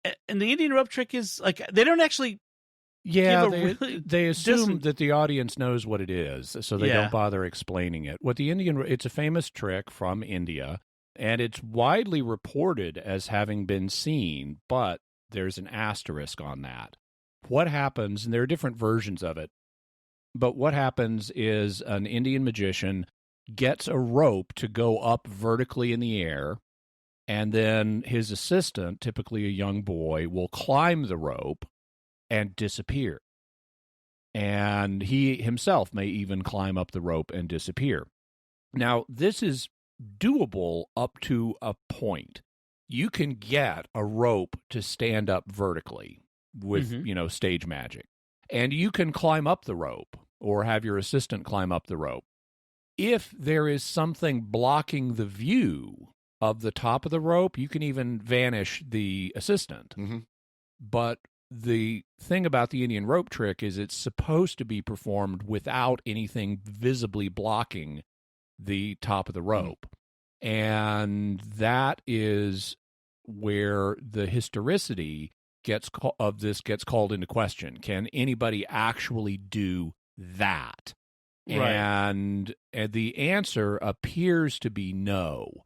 S1: Yeah. And the Indian rope trick is like, they don't actually...
S9: Yeah, they assume that the audience knows what it is, so they don't bother explaining it. It's a famous trick from India, and it's widely reported as having been seen, but there's an asterisk on that. What happens, and there are different versions of it, but what happens is an Indian magician gets a rope to go up vertically in the air, and then his assistant, typically a young boy, will climb the rope and disappear. And he himself may even climb up the rope and disappear. Now, this is doable up to a point. You can get a rope to stand up vertically with, stage magic. And you can climb up the rope or have your assistant climb up the rope. If there is something blocking the view of the top of the rope, you can even vanish the assistant. But the thing about the Indian rope trick is it's supposed to be performed without anything visibly blocking the top of the rope. And that is where the historicity gets called into question. Can anybody actually do that? Right. And the answer appears to be no.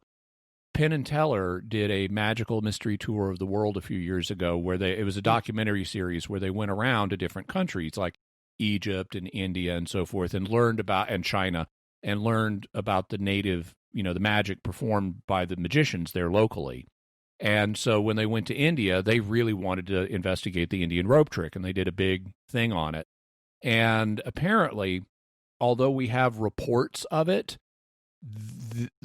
S9: Penn and Teller did a magical mystery tour of the world a few years ago where it was a documentary series where they went around to different countries like Egypt and India and so forth and China and learned about the native, the magic performed by the magicians there locally. And so when they went to India, they really wanted to investigate the Indian rope trick, and they did a big thing on it. And apparently although we have reports of it,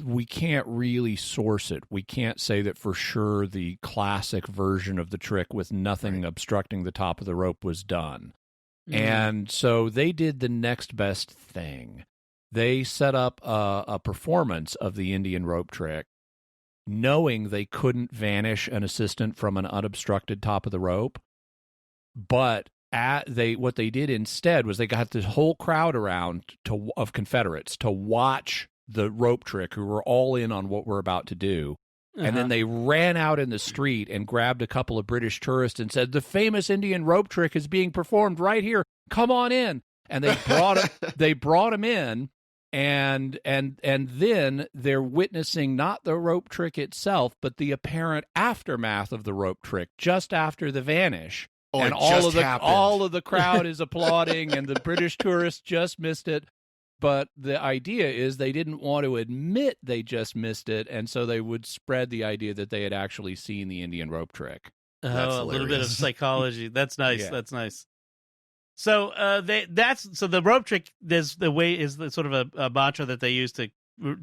S9: we can't really source it. We can't say that for sure the classic version of the trick with nothing obstructing the top of the rope was done. And so they did the next best thing. They set up a performance of the Indian rope trick, knowing they couldn't vanish an assistant from an unobstructed top of the rope. But what they did instead was they got this whole crowd around of Confederates to watch the rope trick, who were all in on what we're about to do. And then they ran out in the street and grabbed a couple of British tourists and said, "The famous Indian rope trick is being performed right here. Come on in." And they brought him in, and then they're witnessing not the rope trick itself, but the apparent aftermath of the rope trick just after the vanish.
S10: Oh,
S9: and all of the crowd is applauding, and the British tourists just missed it. But the idea is they didn't want to admit they just missed it, and so they would spread the idea that they had actually seen the Indian rope trick.
S1: Oh, a little bit of psychology. That's nice. Yeah. That's nice. So so the rope trick is the sort of a mantra that they use to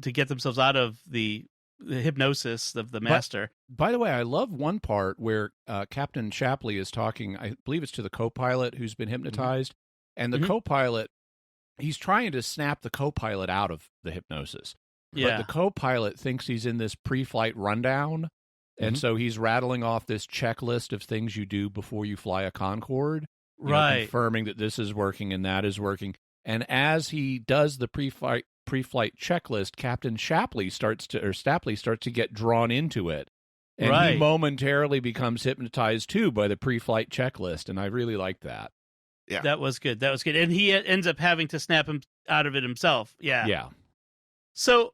S1: get themselves out of the hypnosis of the master.
S9: By the way, I love one part where Captain Shapley is talking. I believe it's to the co-pilot who's been hypnotized, and the co-pilot. He's trying to snap the co-pilot out of the hypnosis. But the co-pilot thinks he's in this pre-flight rundown, and so he's rattling off this checklist of things you do before you fly a Concorde, confirming that this is working and that is working. And as he does the pre-flight checklist, Captain Stapley starts to get drawn into it. And he momentarily becomes hypnotized, too, by the pre-flight checklist, and I really like that.
S1: Yeah, that was good. And he ends up having to snap him out of it himself. Yeah.
S9: Yeah.
S1: So,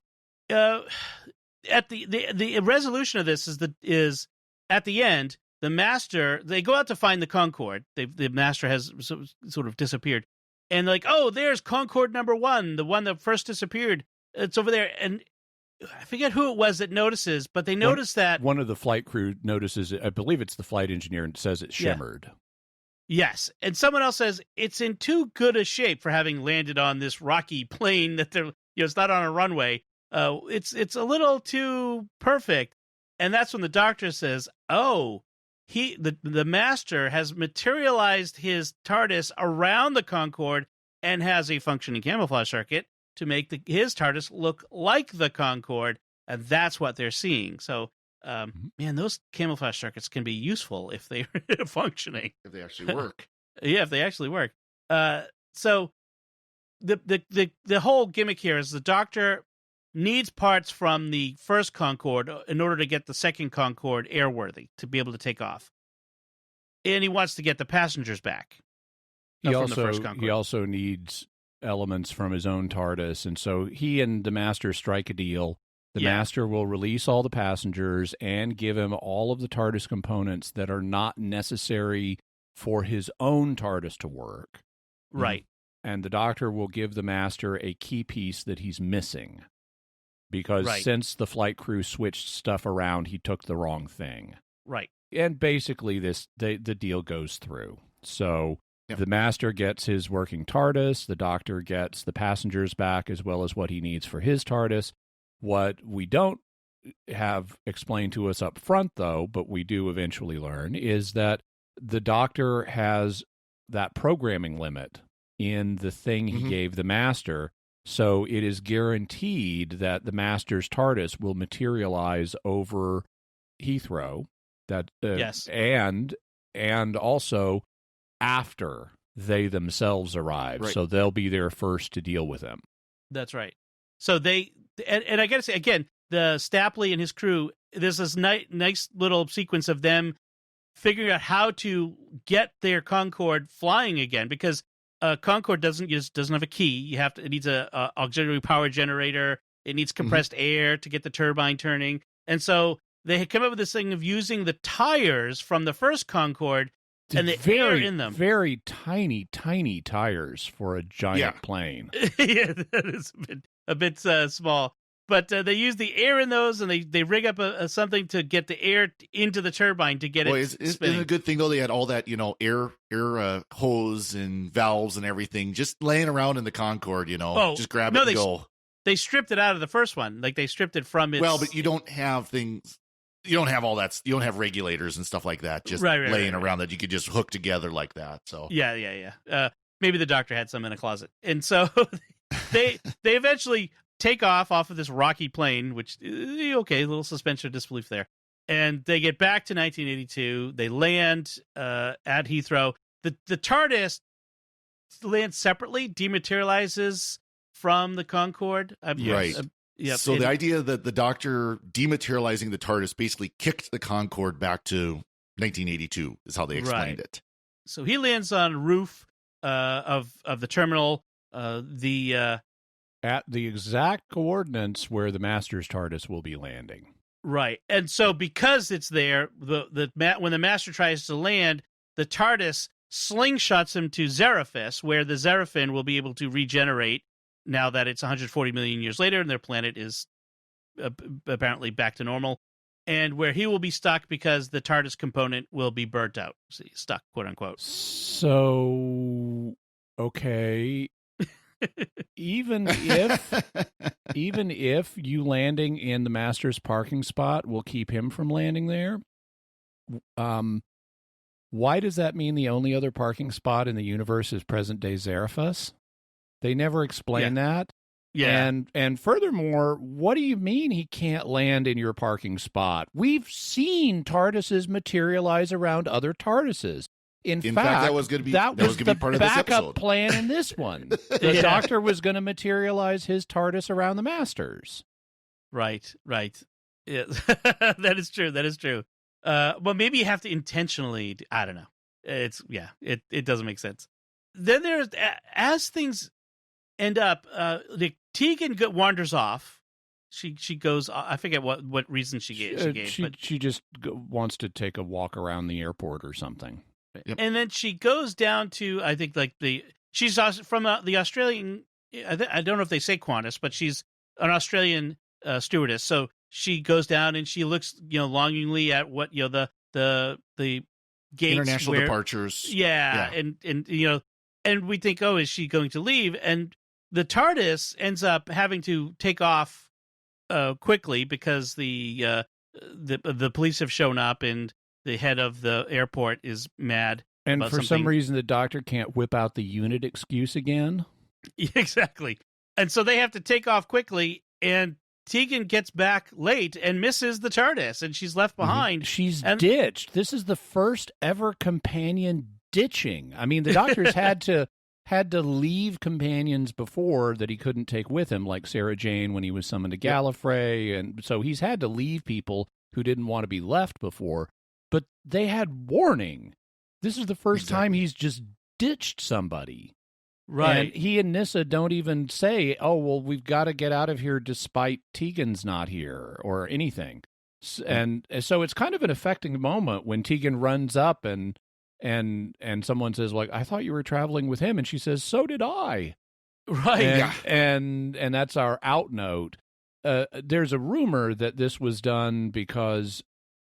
S1: at the resolution of this is at the end, the master, they go out to find the Concorde. The master has sort of disappeared, and like, oh, there's Concorde number 1, the one that first disappeared. It's over there, and I forget who it was that notices, but they notice that
S9: one of the flight crew notices it. I believe it's the flight engineer, and says it shimmered. Yeah.
S1: Yes, and someone else says it's in too good a shape for having landed on this rocky plane that it's not on a runway. It's a little too perfect, and that's when the doctor says, "Oh, the master has materialized his TARDIS around the Concorde and has a functioning camouflage circuit to make his TARDIS look like the Concorde, and that's what they're seeing." So. Man, those camouflage circuits can be useful if they're functioning.
S10: If they actually work.
S1: Yeah, if they actually work. So the whole gimmick here is the doctor needs parts from the first Concorde in order to get the second Concorde airworthy to be able to take off. And he wants to get the passengers back.
S9: He also needs elements from his own TARDIS, and so he and the master strike a deal. The master will release all the passengers and give him all of the TARDIS components that are not necessary for his own TARDIS to work.
S1: Right.
S9: And the doctor will give the master a key piece that he's missing. Because since the flight crew switched stuff around, he took the wrong thing.
S1: Right.
S9: And basically the deal goes through. So the master gets his working TARDIS, the doctor gets the passengers back as well as what he needs for his TARDIS. What we don't have explained to us up front, though, but we do eventually learn, is that the doctor has that programming limit in the thing he gave the master, so it is guaranteed that the master's TARDIS will materialize over Heathrow. And also after they themselves arrive, so they'll be there first to deal with him.
S1: That's right. So and I got to say, again, the Stapley and his crew, there's this nice little sequence of them figuring out how to get their Concorde flying again, because Concorde doesn't have a key. It needs a auxiliary power generator. It needs compressed air to get the turbine turning. And so they had come up with this thing of using the tires from the first Concorde and the air in them.
S9: Very tiny, tiny tires for a giant plane.
S1: Yeah, that is a bit small. But they use the air in those, and they rig up something to get the air into the turbine to get it
S10: Isn't
S1: spinning.
S10: it a good thing though? They had all that, air hose and valves and everything just laying around in the Concorde. Just grab it and go.
S1: They stripped it out of the first one, like they stripped it from its.
S10: Well, but you don't have things. You don't have all that. You don't have regulators and stuff like that just laying around that you could just hook together like that. So
S1: yeah. Maybe the doctor had some in a closet, and so they eventually take off of this rocky plane, which okay, a little suspension of disbelief there, and they get back to 1982. They land at Heathrow. The TARDIS lands separately, dematerializes from the Concorde.
S10: Right.
S1: Yep.
S10: So the idea that the Doctor dematerializing the TARDIS basically kicked the Concorde back to 1982 is how they explained it.
S1: So he lands on the roof of the terminal. At
S9: the exact coordinates where the Master's TARDIS will be landing.
S1: Right. And so because it's there, when the Master tries to land, the TARDIS slingshots him to Zeraphis, where the Zerafin will be able to regenerate now that it's 140 million years later and their planet is apparently back to normal, and where he will be stuck because the TARDIS component will be burnt out. So stuck, quote unquote.
S9: So, okay. even if you landing in the Master's parking spot will keep him from landing there, why does that mean the only other parking spot in the universe is present-day Zeraphis? They never explain that.
S1: Yeah.
S9: And furthermore, what do you mean he can't land in your parking spot? We've seen TARDISes materialize around other TARDISes. In fact,
S10: that was going to be part of this
S9: backup plan in this one. The Doctor was going to materialize his TARDIS around the Masters.
S1: Right. Yeah. That is true. Well, maybe you have to intentionally. I don't know. It doesn't make sense. Then there's as things end up. Tegan wanders off. She goes. I forget what reason she gave.
S9: She just wants to take a walk around the airport or something.
S10: Yep.
S1: And then she goes down to, I think, she's from the Australian. I don't know if they say Qantas, but she's an Australian stewardess. So she goes down and she looks, longingly at what the gates,
S10: international departures.
S1: Yeah, and we think, oh, is she going to leave? And the TARDIS ends up having to take off quickly because the police have shown up and the head of the airport is mad.
S9: And for some reason, the Doctor can't whip out the unit excuse again.
S1: Exactly. And so they have to take off quickly, and Tegan gets back late and misses the TARDIS, and she's left behind.
S9: She's ditched. This is the first ever companion ditching. I mean, the Doctor's had to leave companions before that he couldn't take with him, like Sarah Jane when he was summoned to Gallifrey, and so he's had to leave people who didn't want to be left before. But they had warning. This is the first time he's just ditched somebody.
S1: Right.
S9: And he and Nyssa don't even say, oh, well, we've got to get out of here despite Tegan's not here or anything. And so it's kind of an affecting moment when Tegan runs up and someone says, like, I thought you were traveling with him. And she says, so did I.
S1: Right.
S9: And that's our out note. There's a rumor that this was done because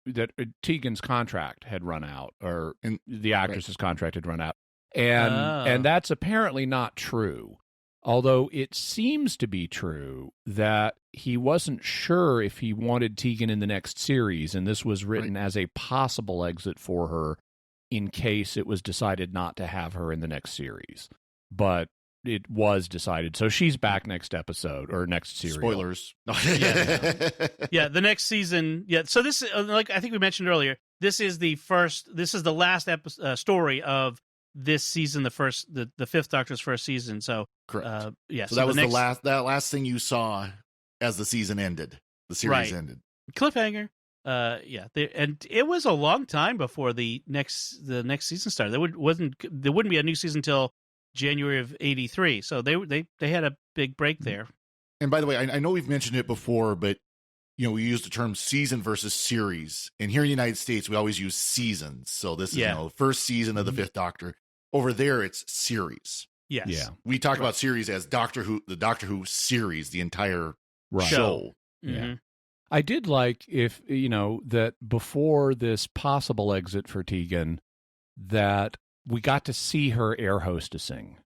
S9: that Tegan's contract had run out, or the actress's contract had run out. And that's apparently not true. Although it seems to be true that he wasn't sure if he wanted Tegan in the next series, and this was written as a possible exit for her in case it was decided not to have her in the next series. But it was decided. So she's back next episode or next series.
S10: Spoilers.
S1: Yeah, the next season. Yeah, so this, like I think we mentioned earlier, this is the last story of this season, the Fifth Doctor's first season. So
S10: correct.
S1: Yeah.
S10: So that was that last thing you saw as the season ended. The series ended.
S1: Cliffhanger. And it was a long time before the next season started. There wouldn't be a new season till January of '83. So they had a big break there.
S10: And by the way, I know we've mentioned it before, but we use the term season versus series. And here in the United States, we always use seasons. So this is the first season of the Fifth Doctor. Over there, it's series.
S1: Yes.
S10: Yeah. We talk about series as the Doctor Who series, the entire show.
S9: Yeah. I did like if, that before this possible exit for Tegan, that we got to see her air hostessing.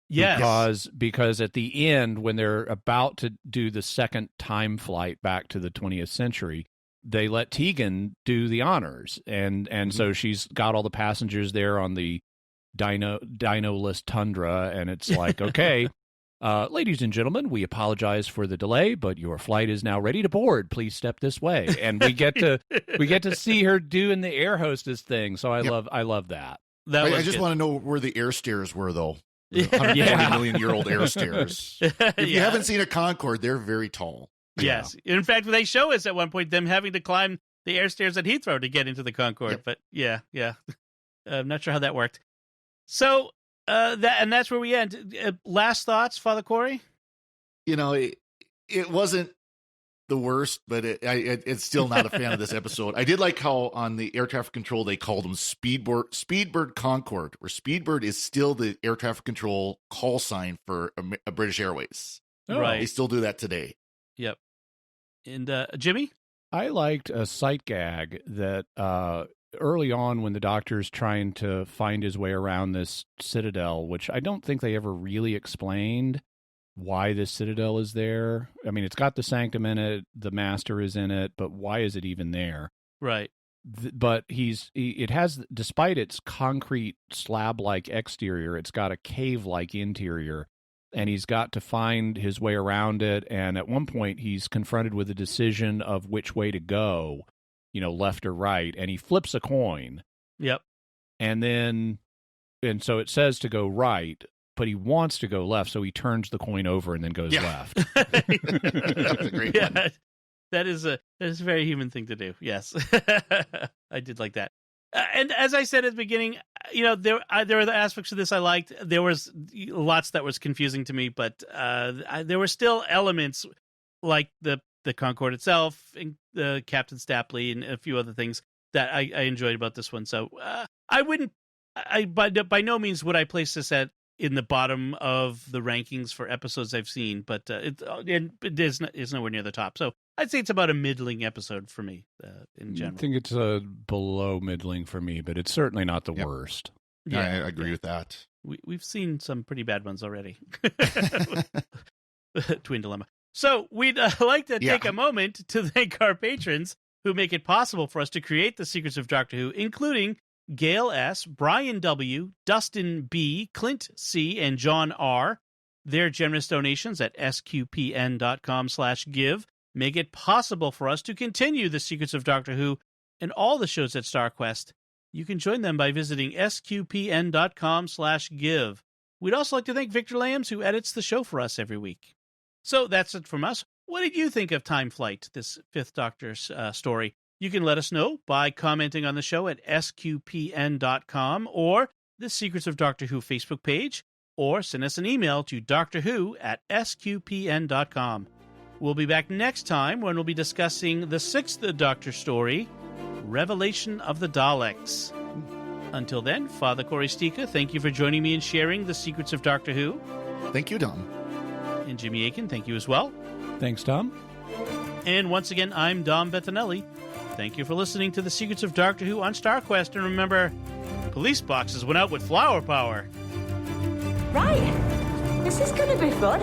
S1: Yes.
S9: Because at the end, when they're about to do the second time flight back to the 20th century, they let Tegan do the honors. And so she's got all the passengers there on the Dino-less Tundra, and it's like, okay, ladies and gentlemen, we apologize for the delay, but your flight is now ready to board. Please step this way. And we get to see her doing the air hostess thing. So I love that.
S10: I just want to know where the air stairs were, though. The 140 million-year-old air stairs. If you haven't seen a Concorde, they're very tall.
S1: Yes. In fact, they show us at one point them having to climb the air stairs at Heathrow to get into the Concorde.
S10: Yep.
S1: But yeah. I'm not sure how that worked. So that's where we end. Last thoughts, Father Cory?
S10: It wasn't the worst, but it's still not a fan of this episode. I did like how on the air traffic control they called them Speedbird Concorde, where Speedbird is still the air traffic control call sign for British Airways.
S1: Oh. Right.
S10: They still do that today.
S1: Yep. And Jimmy?
S9: I liked a sight gag that early on when the doctor's trying to find his way around this citadel, which I don't think they ever really explained why this citadel is there. I mean, it's got the sanctum in it, the master is in it, but why is it even there?
S1: Right.
S9: But it has, despite its concrete slab-like exterior, it's got a cave-like interior, and he's got to find his way around it, and at one point he's confronted with a decision of which way to go, left or right, and he flips a coin.
S1: Yep.
S9: And so it says to go right, but he wants to go left, so he turns the coin over and then goes left.
S10: That's a great one.
S1: That is a very human thing to do. Yes. I did like that. And as I said at the beginning, there are the aspects of this I liked. There was lots that was confusing to me, but there were still elements like the Concorde itself, and the Captain Stapley, and a few other things that I enjoyed about this one. So by no means would I place this in the bottom of the rankings for episodes I've seen, but it is nowhere near the top. So I'd say it's about a middling episode for me in general.
S9: I think it's below middling for me, but it's certainly not the worst.
S10: Yeah, I agree with that.
S1: We've seen some pretty bad ones already. Twin Dilemma. So we'd like to take a moment to thank our patrons who make it possible for us to create the Secrets of Doctor Who, including Gail S., Brian W., Dustin B., Clint C., and John R. Their generous donations at sqpn.com/give make it possible for us to continue the Secrets of Doctor Who and all the shows at StarQuest. You can join them by visiting sqpn.com/give. We'd also like to thank Victor Lambs, who edits the show for us every week. So that's it from us. What did you think of Time Flight, this Fifth Doctor's story? You can let us know by commenting on the show at sqpn.com or the Secrets of Doctor Who Facebook page, or send us an email to drwho@sqpn.com. We'll be back next time when we'll be discussing the Sixth Doctor story, Revelation of the Daleks. Until then, Father Cory Stika, thank you for joining me and sharing the Secrets of Doctor Who.
S10: Thank you, Dom.
S1: And Jimmy Aiken, thank you as well.
S9: Thanks, Tom.
S1: And once again, I'm Dom Bettinelli. Thank you for listening to the Secrets of Doctor Who on StarQuest. And remember, police boxes went out with flower power.
S8: Right. This is going to be fun.